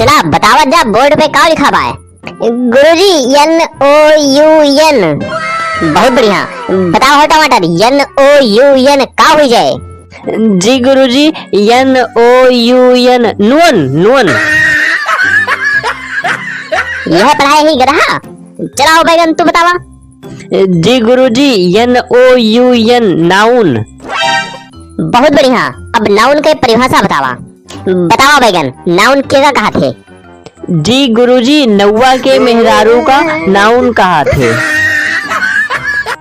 चला बतावत जा बोर्ड पे का लिखा बा है। गुरुजी NOUN। बहुत बढ़िया, बताओ हो टमाटर NOUN का हो जाए। जी गुरुजी NOUN नुअन नुअन। यह पढ़ाई ही गधा। चला हो बैगन तू बतावा। जी गुरुजी NOUN नाउन। बहुत बढ़िया, अब नाउन के परिभाषा बतावा। बतावा बैगन नाउन केगा कहा थे। जी गुरुजी नौवा के मेहरारू का नाउन कहा थे।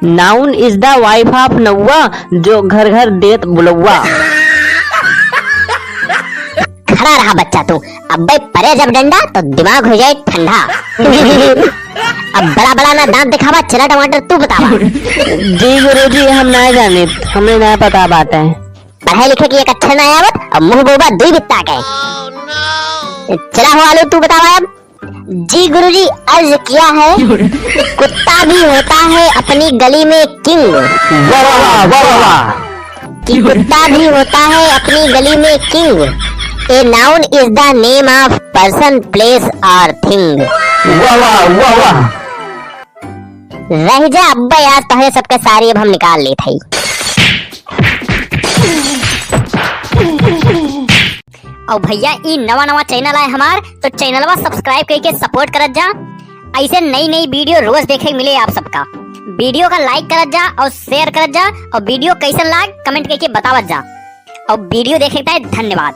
Noun is the wife of नौवा जो घर घर देत बुलौवा। खड़ा रहा बच्चा तू, अब भाई परे जब डंडा तो दिमाग हो जाए ठंडा। अब बड़ा बड़ा ना दांत दिखावा। चला टमाटर तू बतावा। जी गुरुजी हम ना जाने, हमें ना पता बात है। पढ़ाई लिखे की एक अक्षर ना आवत और मुंह बोबा दुई बित्ता के। चला हो आलू तू बतावा अब। जी गुरुजी अर्ज किया है कुत्ता भी होता है अपनी गली में किंग। वाह वाह वाह वाह। कि कुत्ता भी होता है अपनी गली में king. A noun is the name of person place और थिंग। वाह वाह वाह वाह। रह जा अब्बा यार, पहले सबके सारी अब हम निकाल ले थई। और भैया ई नवा नवा चैनल है हमार, तो चैनलवा सब्सक्राइब करके सपोर्ट करत जा। ऐसे नई नई वीडियो रोज देखे मिले आप सबका। वीडियो का लाइक करत जा और शेयर करत जा, और वीडियो कैसन लाग कमेंट करके बतावत जा। और वीडियो देखे धन्यवाद।